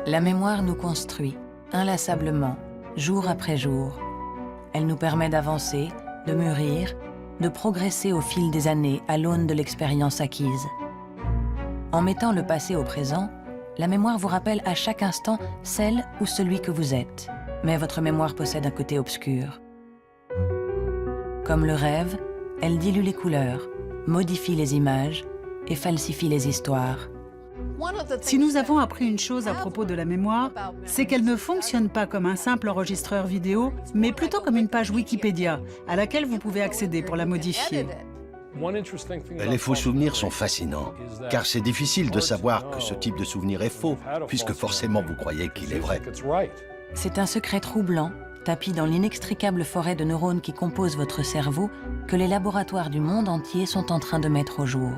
La mémoire nous construit, inlassablement, jour après jour. Elle nous permet d'avancer, de mûrir, de progresser au fil des années à l'aune de l'expérience acquise. En mettant le passé au présent, la mémoire vous rappelle à chaque instant celle ou celui que vous êtes. Mais votre mémoire possède un côté obscur. Comme le rêve, elle dilue les couleurs, modifie les images et falsifie les histoires. Si nous avons appris une chose à propos de la mémoire, c'est qu'elle ne fonctionne pas comme un simple enregistreur vidéo, mais plutôt comme une page Wikipédia à laquelle vous pouvez accéder pour la modifier. Les faux souvenirs sont fascinants, car c'est difficile de savoir que ce type de souvenir est faux, puisque forcément vous croyez qu'il est vrai. C'est un secret troublant, tapi dans l'inextricable forêt de neurones qui compose votre cerveau, que les laboratoires du monde entier sont en train de mettre au jour.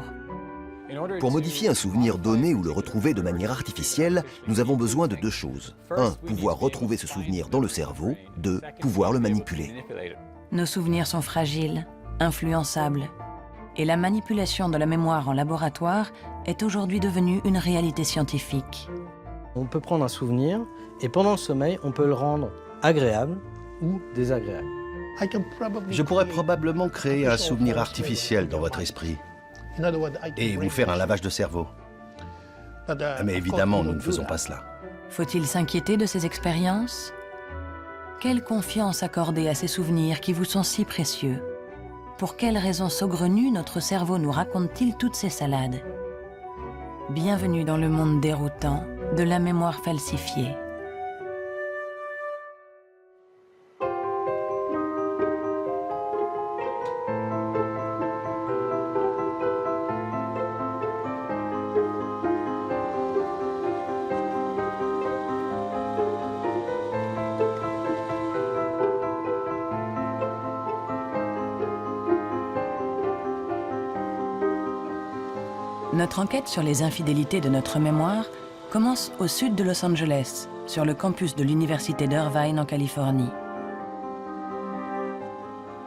Pour modifier un souvenir donné ou le retrouver de manière artificielle, nous avons besoin de deux choses. 1. Pouvoir retrouver ce souvenir dans le cerveau. 2. Pouvoir le manipuler. Nos souvenirs sont fragiles, influençables. Et la manipulation de la mémoire en laboratoire est aujourd'hui devenue une réalité scientifique. On peut prendre un souvenir et pendant le sommeil, on peut le rendre agréable ou désagréable. Je pourrais probablement créer un souvenir artificiel dans votre esprit et vous faire un lavage de cerveau. Mais évidemment, nous ne faisons pas cela. Faut-il s'inquiéter de ces expériences? Quelle confiance accorder à ces souvenirs qui vous sont si précieux? Pour quelles raisons saugrenues notre cerveau nous raconte-t-il toutes ces salades? Bienvenue dans le monde déroutant de la mémoire falsifiée. Notre enquête sur les infidélités de notre mémoire commence au sud de Los Angeles, sur le campus de l'université d'Irvine en Californie.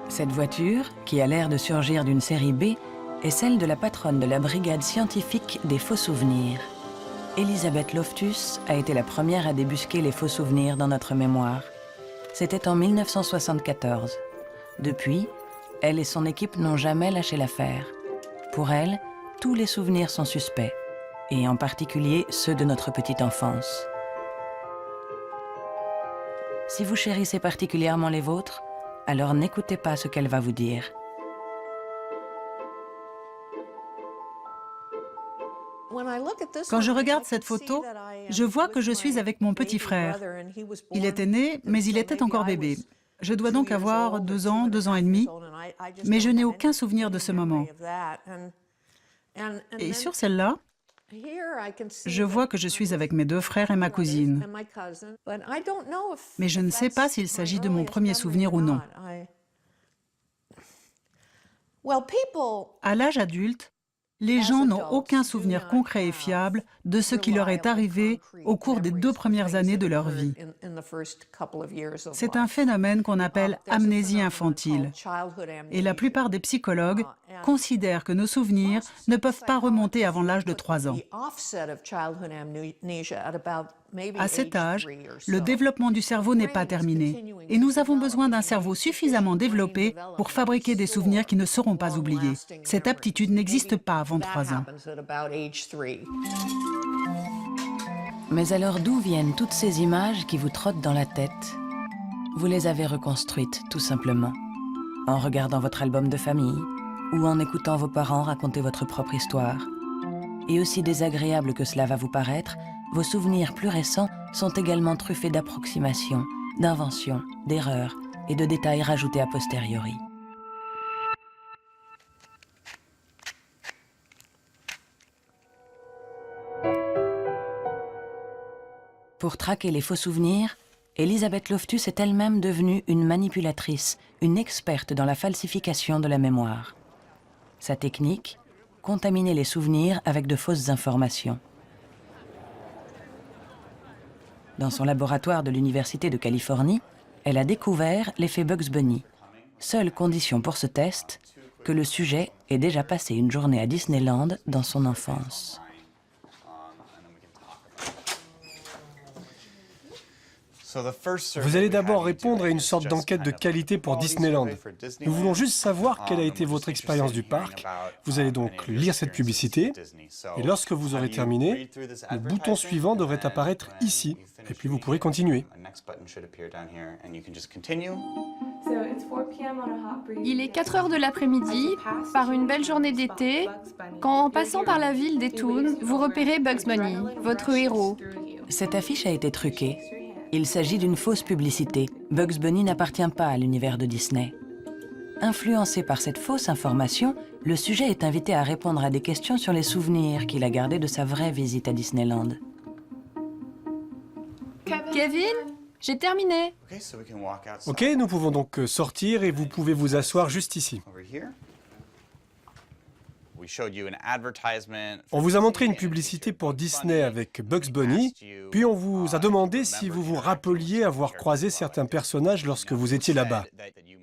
Cette voiture, qui a l'air de surgir d'une série B, est celle de la patronne de la brigade scientifique des faux souvenirs. Elizabeth Loftus a été la première à débusquer les faux souvenirs dans notre mémoire. C'était en 1974. Depuis, elle et son équipe n'ont jamais lâché l'affaire. Pour elle, tous les souvenirs sont suspects, et en particulier ceux de notre petite enfance. Si vous chérissez particulièrement les vôtres, alors n'écoutez pas ce qu'elle va vous dire. Quand je regarde cette photo, je vois que je suis avec mon petit frère. Il était né, mais il était encore bébé. Je dois donc avoir 2 ans, 2 ans et demi, mais je n'ai aucun souvenir de ce moment. Et sur celle-là, je vois que je suis avec mes 2 frères et ma cousine. Mais je ne sais pas s'il s'agit de mon premier souvenir ou non. À l'âge adulte, les gens n'ont aucun souvenir concret et fiable de ce qui leur est arrivé au cours des 2 premières années de leur vie. C'est un phénomène qu'on appelle amnésie infantile. Et la plupart des psychologues considèrent que nos souvenirs ne peuvent pas remonter avant l'âge de 3 ans. À cet âge, le développement du cerveau n'est pas terminé. Et nous avons besoin d'un cerveau suffisamment développé pour fabriquer des souvenirs qui ne seront pas oubliés. Cette aptitude n'existe pas avant 3 ans. Mais alors d'où viennent toutes ces images qui vous trottent dans la tête? Vous les avez reconstruites, tout simplement, en regardant votre album de famille ou en écoutant vos parents raconter votre propre histoire. Et aussi désagréable que cela va vous paraître, vos souvenirs plus récents sont également truffés d'approximations, d'inventions, d'erreurs et de détails rajoutés a posteriori. Pour traquer les faux souvenirs, Elizabeth Loftus est elle-même devenue une manipulatrice, une experte dans la falsification de la mémoire. Sa technique, contaminer les souvenirs avec de fausses informations. Dans son laboratoire de l'Université de Californie, elle a découvert l'effet Bugs Bunny. Seule condition pour ce test, que le sujet ait déjà passé une journée à Disneyland dans son enfance. Vous allez d'abord répondre à une sorte d'enquête de qualité pour Disneyland. Nous voulons juste savoir quelle a été votre expérience du parc. Vous allez donc lire cette publicité, et lorsque vous aurez terminé, le bouton suivant devrait apparaître ici, et puis vous pourrez continuer. Il est 4 heures de l'après-midi, par une belle journée d'été, quand en passant par la ville des Toons, vous repérez Bugs Bunny, votre héros. Cette affiche a été truquée. Il s'agit d'une fausse publicité. Bugs Bunny n'appartient pas à l'univers de Disney. Influencé par cette fausse information, le sujet est invité à répondre à des questions sur les souvenirs qu'il a gardés de sa vraie visite à Disneyland. Kevin, j'ai terminé. Ok, nous pouvons donc sortir et vous pouvez vous asseoir juste ici. On vous a montré une publicité pour Disney avec Bugs Bunny, puis on vous a demandé si vous vous rappeliez avoir croisé certains personnages lorsque vous étiez là-bas.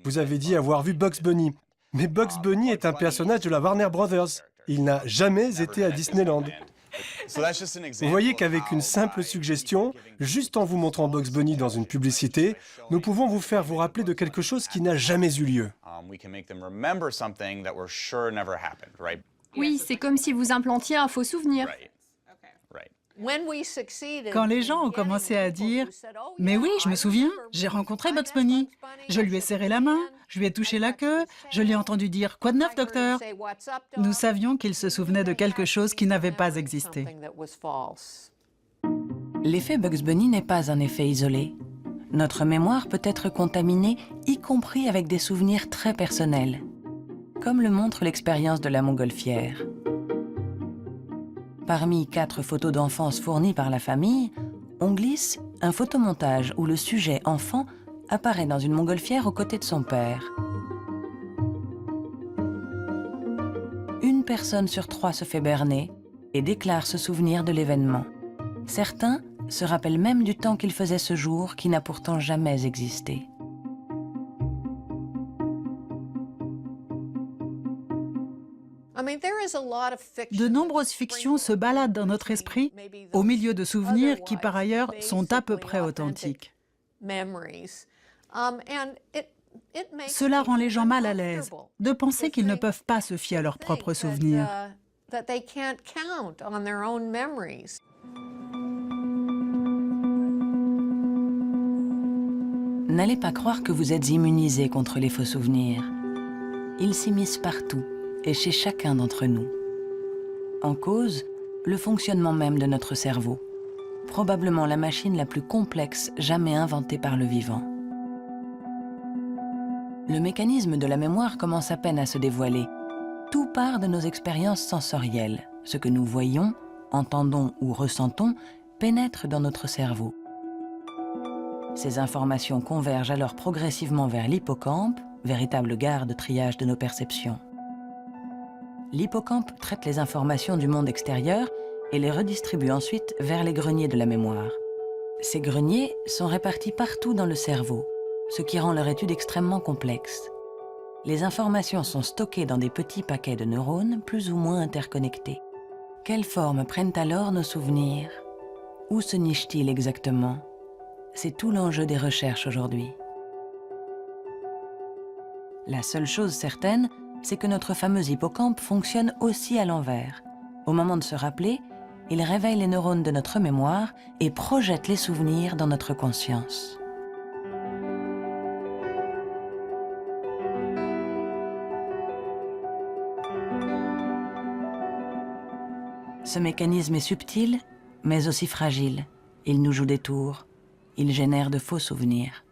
Vous avez dit avoir vu Bugs Bunny, mais Bugs Bunny est un personnage de la Warner Brothers. Il n'a jamais été à Disneyland. Vous voyez qu'avec une simple suggestion, juste en vous montrant Bugs Bunny dans une publicité, nous pouvons vous faire vous rappeler de quelque chose qui n'a jamais eu lieu. Oui, c'est comme si vous implantiez un faux souvenir. Quand les gens ont commencé à dire « Mais oui, je me souviens, j'ai rencontré Bugs Bunny. Je lui ai serré la main, je lui ai touché la queue, je lui ai entendu dire « Quoi de neuf, docteur ?» Nous savions qu'il se souvenait de quelque chose qui n'avait pas existé. L'effet Bugs Bunny n'est pas un effet isolé. Notre mémoire peut être contaminée, y compris avec des souvenirs très personnels, comme le montre l'expérience de la montgolfière. Parmi 4 photos d'enfance fournies par la famille, on glisse un photomontage où le sujet enfant apparaît dans une montgolfière aux côtés de son père. Une personne sur 3 se fait berner et déclare se souvenir de l'événement. Certains se rappellent même du temps qu'il faisait ce jour qui n'a pourtant jamais existé. De nombreuses fictions se baladent dans notre esprit au milieu de souvenirs qui, par ailleurs, sont à peu près authentiques. Cela rend les gens mal à l'aise de penser qu'ils ne peuvent pas se fier à leurs propres souvenirs. N'allez pas croire que vous êtes immunisés contre les faux souvenirs. Ils s'immiscent partout et chez chacun d'entre nous. En cause, le fonctionnement même de notre cerveau, probablement la machine la plus complexe jamais inventée par le vivant. Le mécanisme de la mémoire commence à peine à se dévoiler. Tout part de nos expériences sensorielles. Ce que nous voyons, entendons ou ressentons pénètre dans notre cerveau. Ces informations convergent alors progressivement vers l'hippocampe, véritable gare de triage de nos perceptions. L'hippocampe traite les informations du monde extérieur et les redistribue ensuite vers les greniers de la mémoire. Ces greniers sont répartis partout dans le cerveau, ce qui rend leur étude extrêmement complexe. Les informations sont stockées dans des petits paquets de neurones plus ou moins interconnectés. Quelle forme prennent alors nos souvenirs? Où se nichent-ils exactement? C'est tout l'enjeu des recherches aujourd'hui. La seule chose certaine, c'est que notre fameux hippocampe fonctionne aussi à l'envers. Au moment de se rappeler, il réveille les neurones de notre mémoire et projette les souvenirs dans notre conscience. Ce mécanisme est subtil, mais aussi fragile. Il nous joue des tours. Il génère de faux souvenirs.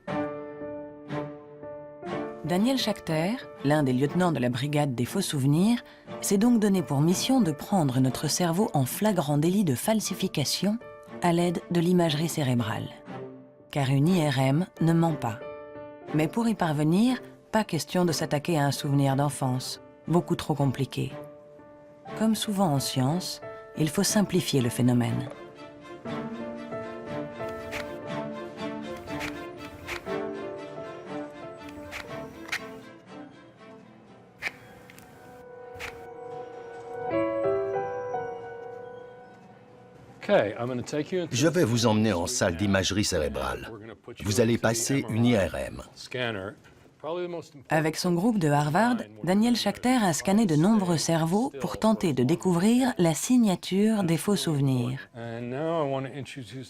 Daniel Schachter, l'un des lieutenants de la brigade des faux souvenirs, s'est donc donné pour mission de prendre notre cerveau en flagrant délit de falsification à l'aide de l'imagerie cérébrale. Car une IRM ne ment pas. Mais pour y parvenir, pas question de s'attaquer à un souvenir d'enfance, beaucoup trop compliqué. Comme souvent en science, il faut simplifier le phénomène. Je vais vous emmener en salle d'imagerie cérébrale. Vous allez passer une IRM. Avec son groupe de Harvard, Daniel Schachter a scanné de nombreux cerveaux pour tenter de découvrir la signature des faux souvenirs.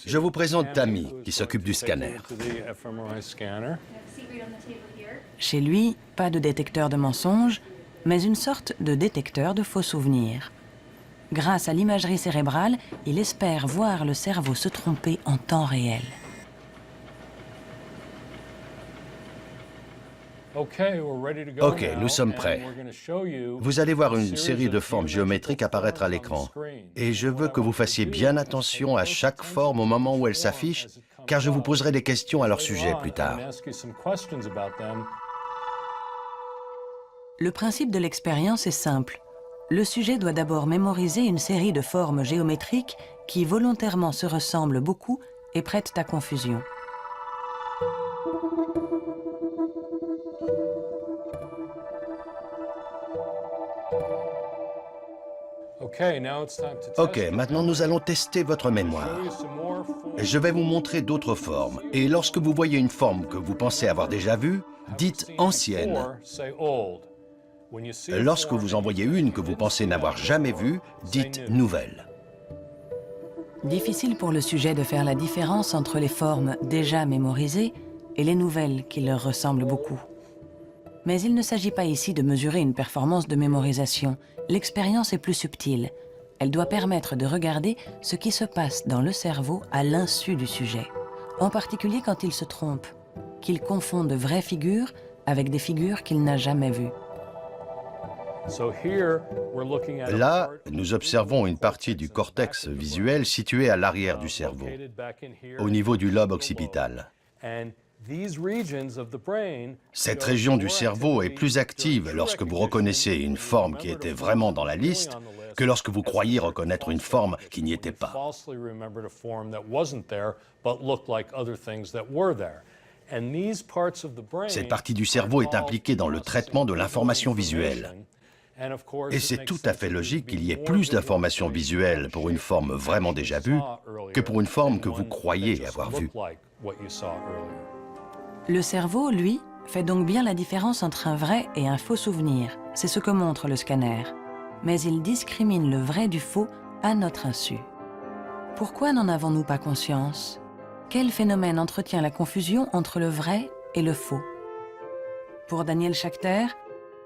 Je vous présente Tammy, qui s'occupe du scanner. Chez lui, pas de détecteur de mensonges, mais une sorte de détecteur de faux souvenirs. Grâce à l'imagerie cérébrale, il espère voir le cerveau se tromper en temps réel. Ok, nous sommes prêts. Vous allez voir une série de formes géométriques apparaître à l'écran. Et je veux que vous fassiez bien attention à chaque forme au moment où elle s'affiche, car je vous poserai des questions à leur sujet plus tard. Le principe de l'expérience est simple. Le sujet doit d'abord mémoriser une série de formes géométriques qui volontairement se ressemblent beaucoup et prêtent à confusion. Ok, maintenant nous allons tester votre mémoire. Je vais vous montrer d'autres formes. Et lorsque vous voyez une forme que vous pensez avoir déjà vue, dites « ancienne ». Lorsque vous en voyez une que vous pensez n'avoir jamais vue, dites « nouvelle ». Difficile pour le sujet de faire la différence entre les formes déjà mémorisées et les nouvelles qui leur ressemblent beaucoup. Mais il ne s'agit pas ici de mesurer une performance de mémorisation. L'expérience est plus subtile. Elle doit permettre de regarder ce qui se passe dans le cerveau à l'insu du sujet. En particulier quand il se trompe, qu'il confond de vraies figures avec des figures qu'il n'a jamais vues. Là, nous observons une partie du cortex visuel située à l'arrière du cerveau, au niveau du lobe occipital. Cette région du cerveau est plus active lorsque vous reconnaissez une forme qui était vraiment dans la liste que lorsque vous croyez reconnaître une forme qui n'y était pas. Cette partie du cerveau est impliquée dans le traitement de l'information visuelle. Et c'est tout à fait logique qu'il y ait plus d'informations visuelles pour une forme vraiment déjà vue que pour une forme que vous croyez avoir vue. Le cerveau, lui, fait donc bien la différence entre un vrai et un faux souvenir. C'est ce que montre le scanner. Mais il discrimine le vrai du faux à notre insu. Pourquoi n'en avons-nous pas conscience? Quel phénomène entretient la confusion entre le vrai et le faux? Pour Daniel Schachter,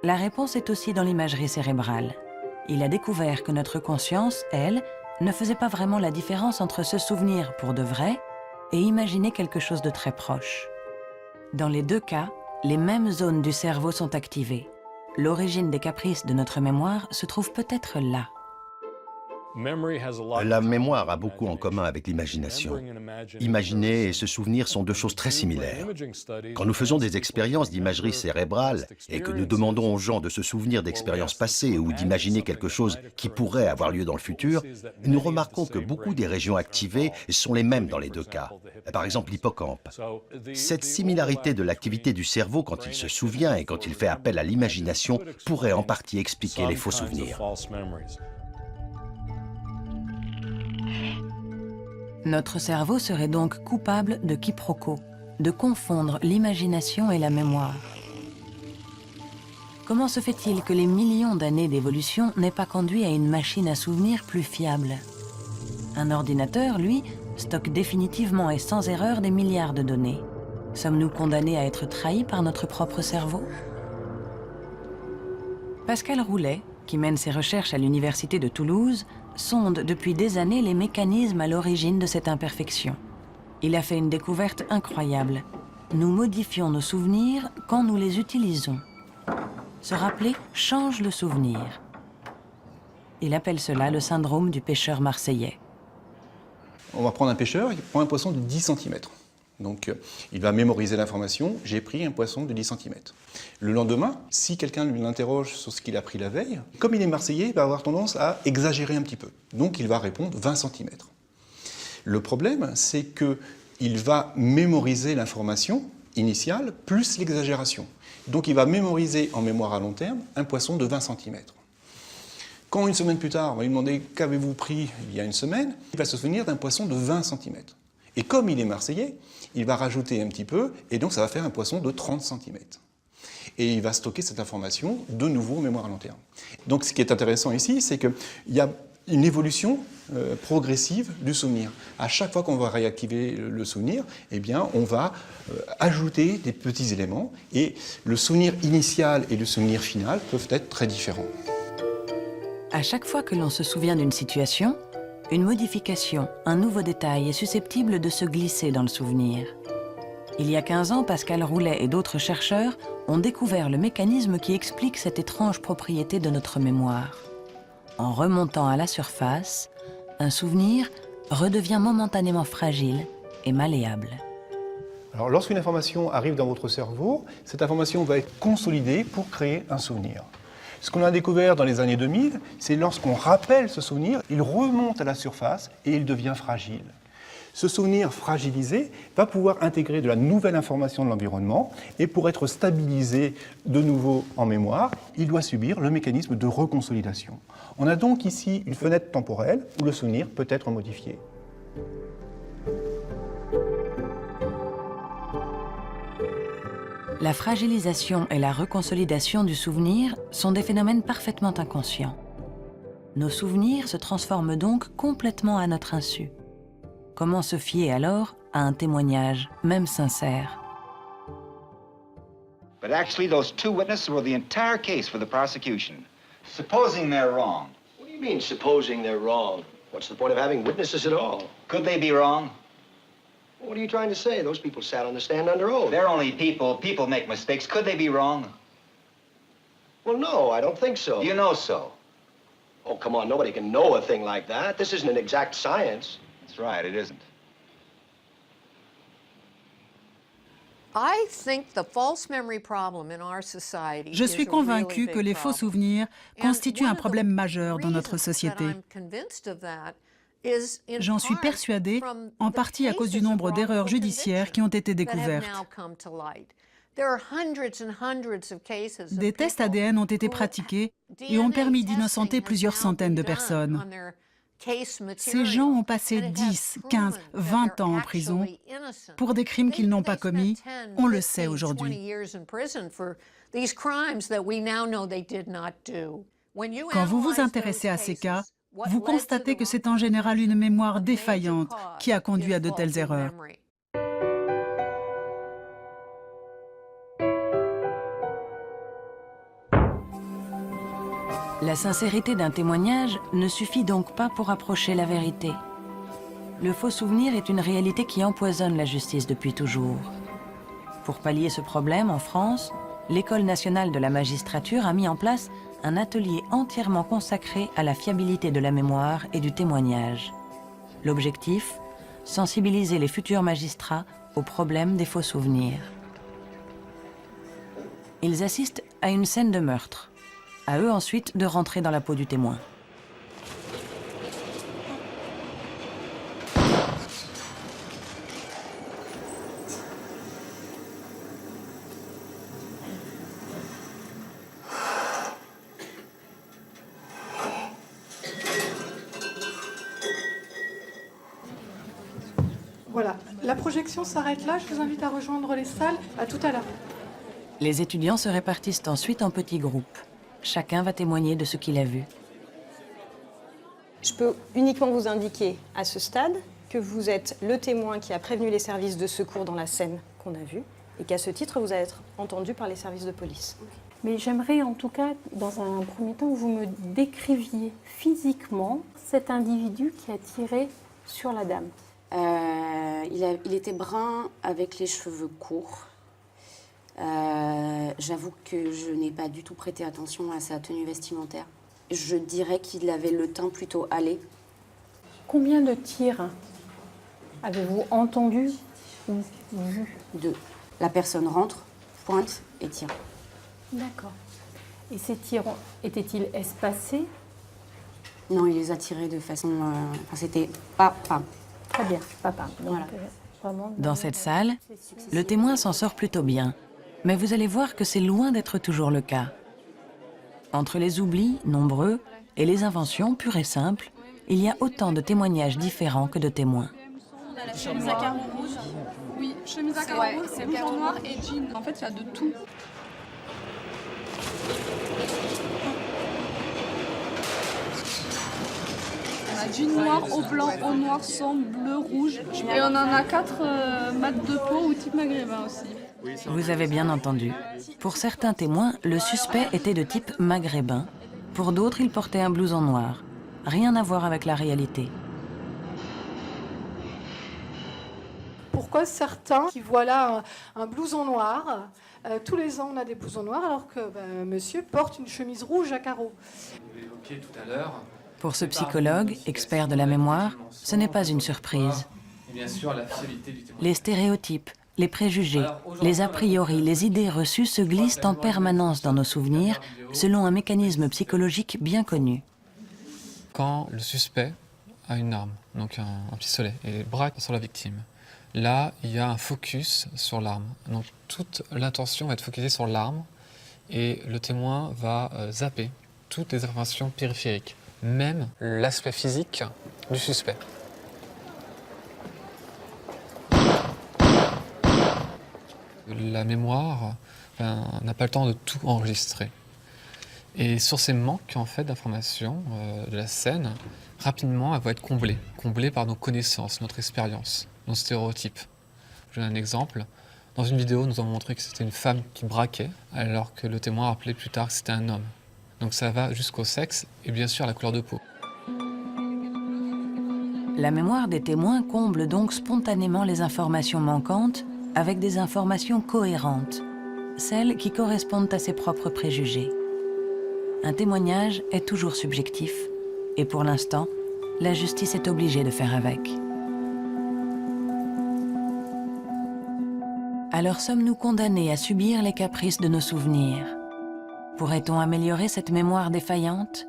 la réponse est aussi dans l'imagerie cérébrale. Il a découvert que notre conscience, elle, ne faisait pas vraiment la différence entre se souvenir pour de vrai et imaginer quelque chose de très proche. Dans les deux cas, les mêmes zones du cerveau sont activées. L'origine des caprices de notre mémoire se trouve peut-être là. La mémoire a beaucoup en commun avec l'imagination. Imaginer et se souvenir sont deux choses très similaires. Quand nous faisons des expériences d'imagerie cérébrale et que nous demandons aux gens de se souvenir d'expériences passées ou d'imaginer quelque chose qui pourrait avoir lieu dans le futur, nous remarquons que beaucoup des régions activées sont les mêmes dans les deux cas. Par exemple, l'hippocampe. Cette similarité de l'activité du cerveau quand il se souvient et quand il fait appel à l'imagination pourrait en partie expliquer les faux souvenirs. Notre cerveau serait donc coupable de quiproquo, de confondre l'imagination et la mémoire. Comment se fait-il que les millions d'années d'évolution n'aient pas conduit à une machine à souvenirs plus fiable? Un ordinateur, lui, stocke définitivement et sans erreur des milliards de données. Sommes-nous condamnés à être trahis par notre propre cerveau? Pascal Roulet, qui mène ses recherches à l'Université de Toulouse, sonde depuis des années les mécanismes à l'origine de cette imperfection. Il a fait une découverte incroyable. Nous modifions nos souvenirs quand nous les utilisons. Se rappeler change le souvenir. Il appelle cela le syndrome du pêcheur marseillais. On va prendre un pêcheur, il prend un poisson de 10 cm. Donc il va mémoriser l'information, j'ai pris un poisson de 10 cm. Le lendemain, si quelqu'un l'interroge sur ce qu'il a pris la veille, comme il est marseillais, il va avoir tendance à exagérer un petit peu. Donc il va répondre 20 cm. Le problème, c'est qu'il va mémoriser l'information initiale plus l'exagération. Donc il va mémoriser en mémoire à long terme un poisson de 20 cm. Quand une semaine plus tard, on va lui demander qu'avez-vous pris il y a une semaine, il va se souvenir d'un poisson de 20 cm. Et comme il est marseillais, il va rajouter un petit peu, et donc ça va faire un poisson de 30 cm. Et il va stocker cette information de nouveau en mémoire à long terme. Donc ce qui est intéressant ici, c'est qu'il y a une évolution progressive du souvenir. À chaque fois qu'on va réactiver le souvenir, eh bien, on va ajouter des petits éléments, et le souvenir initial et le souvenir final peuvent être très différents. À chaque fois que l'on se souvient d'une situation, une modification, un nouveau détail est susceptible de se glisser dans le souvenir. Il y a 15 ans, Pascal Roulet et d'autres chercheurs ont découvert le mécanisme qui explique cette étrange propriété de notre mémoire. En remontant à la surface, un souvenir redevient momentanément fragile et malléable. Alors, lorsqu'une information arrive dans votre cerveau, cette information va être consolidée pour créer un souvenir. Ce qu'on a découvert dans les années 2000, c'est lorsqu'on rappelle ce souvenir, il remonte à la surface et il devient fragile. Ce souvenir fragilisé va pouvoir intégrer de la nouvelle information de l'environnement, et pour être stabilisé de nouveau en mémoire, il doit subir le mécanisme de reconsolidation. On a donc ici une fenêtre temporelle où le souvenir peut être modifié. La fragilisation et la reconsolidation du souvenir sont des phénomènes parfaitement inconscients. Nos souvenirs se transforment donc complètement à notre insu. Comment se fier alors à un témoignage, même sincère? But actually, those two witnesses were the entire case for the prosecution. Supposing they're wrong. What do you mean, supposing they're wrong? What's the point of having witnesses at all? Could they be wrong? What are you trying to say? Those people sat on the stand under oath. They're only people. People make mistakes. Could they be wrong? Well, no, I don't think so. You know so. Oh, come on, nobody can know a thing like that. This isn't an exact science. That's right, it isn't. Je suis convaincue que les faux souvenirs constituent un problème majeur dans notre société. J'en suis persuadée, en partie à cause du nombre d'erreurs judiciaires qui ont été découvertes. Des tests ADN ont été pratiqués et ont permis d'innocenter plusieurs centaines de personnes. Ces gens ont passé 10, 15, 20 ans en prison pour des crimes qu'ils n'ont pas commis, on le sait aujourd'hui. Quand vous vous intéressez à ces cas, vous constatez que c'est en général une mémoire défaillante qui a conduit à de telles erreurs. La sincérité d'un témoignage ne suffit donc pas pour approcher la vérité. Le faux souvenir est une réalité qui empoisonne la justice depuis toujours. Pour pallier ce problème, en France, l'École nationale de la magistrature a mis en place un atelier entièrement consacré à la fiabilité de la mémoire et du témoignage. L'objectif, sensibiliser les futurs magistrats au problème des faux souvenirs. Ils assistent à une scène de meurtre. À eux ensuite de rentrer dans la peau du témoin. Voilà, la projection s'arrête là. Je vous invite à rejoindre les salles. À tout à l'heure. Les étudiants se répartissent ensuite en petits groupes. Chacun va témoigner de ce qu'il a vu. Je peux uniquement vous indiquer à ce stade que vous êtes le témoin qui a prévenu les services de secours dans la scène qu'on a vue et qu'à ce titre, vous allez être entendu par les services de police. Mais j'aimerais en tout cas, dans un premier temps, que vous me décriviez physiquement cet individu qui a tiré sur la dame. Il était brun avec les cheveux courts. J'avoue que je n'ai pas du tout prêté attention à sa tenue vestimentaire. Je dirais qu'il avait le teint plutôt hâlé. Combien de tirs avez-vous entendu ou vu? 2. La personne rentre, pointe et tire. D'accord. Et ces tirs étaient-ils espacés? Non, il les a tirés de façon... c'était pas. Très bien, papa. Voilà. Dans cette salle, le témoin s'en sort plutôt bien. Mais vous allez voir que c'est loin d'être toujours le cas. Entre les oublis, nombreux, Et les inventions, pures et simples, il y a autant de témoignages différents que de témoins. La chemise à carreaux rouge. Oui, chemise à carreaux rouge, c'est rouge en noir et jean. En fait, il y a de tout. On a jean noir, au blanc, au noir, sombre, bleu, rouge. Et on en a 4 mat de peau ou type maghrébin aussi. Vous avez bien entendu. Pour certains témoins, le suspect était de type maghrébin. Pour d'autres, il portait un blouson noir. Rien à voir avec la réalité. Pourquoi certains qui voient là un blouson noir, tous les ans on a des blousons noirs, alors que monsieur porte une chemise rouge à carreaux. Vous l'évoquiez tout à l'heure. Pour ce psychologue, expert de la mémoire, ce n'est pas une surprise. Et bien sûr, la fiabilité du témoin. Les stéréotypes, les préjugés, les a priori, les idées reçues se glissent en permanence dans nos souvenirs selon un mécanisme psychologique bien connu. Quand le suspect a une arme, donc un pistolet, et braque sur la victime, là, il y a un focus sur l'arme. Donc toute l'attention va être focalisée sur l'arme et le témoin va zapper toutes les informations périphériques, même l'aspect physique du suspect. La mémoire n'a pas le temps de tout enregistrer. Et sur ces manques en fait, d'informations de la scène, rapidement, elle va être comblée par nos connaissances, notre expérience, nos stéréotypes. Je donne un exemple. Dans une vidéo, nous avons montré que c'était une femme qui braquait, alors que le témoin a rappelé plus tard que c'était un homme. Donc ça va jusqu'au sexe et bien sûr à la couleur de peau. La mémoire des témoins comble donc spontanément les informations manquantes avec des informations cohérentes, celles qui correspondent à ses propres préjugés. Un témoignage est toujours subjectif, et pour l'instant, la justice est obligée de faire avec. Alors sommes-nous condamnés à subir les caprices de nos souvenirs? Pourrait-on améliorer cette mémoire défaillante?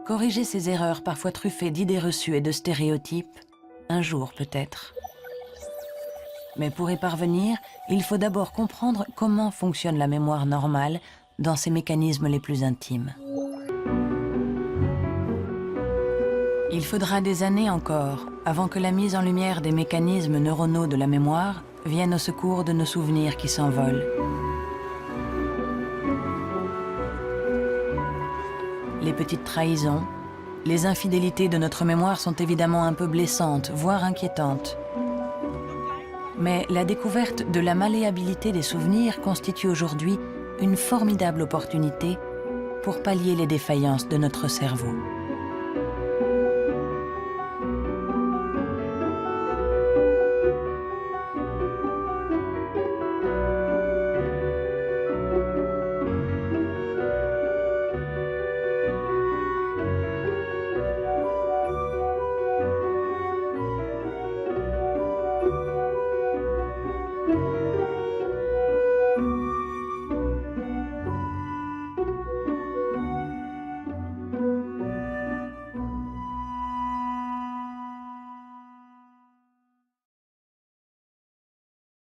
Corriger ces erreurs parfois truffées d'idées reçues et de stéréotypes? Un jour peut-être. Mais pour y parvenir, il faut d'abord comprendre comment fonctionne la mémoire normale dans ses mécanismes les plus intimes. Il faudra des années encore avant que la mise en lumière des mécanismes neuronaux de la mémoire vienne au secours de nos souvenirs qui s'envolent. Les petites trahisons, les infidélités de notre mémoire sont évidemment un peu blessantes, voire inquiétantes. Mais la découverte de la malléabilité des souvenirs constitue aujourd'hui une formidable opportunité pour pallier les défaillances de notre cerveau.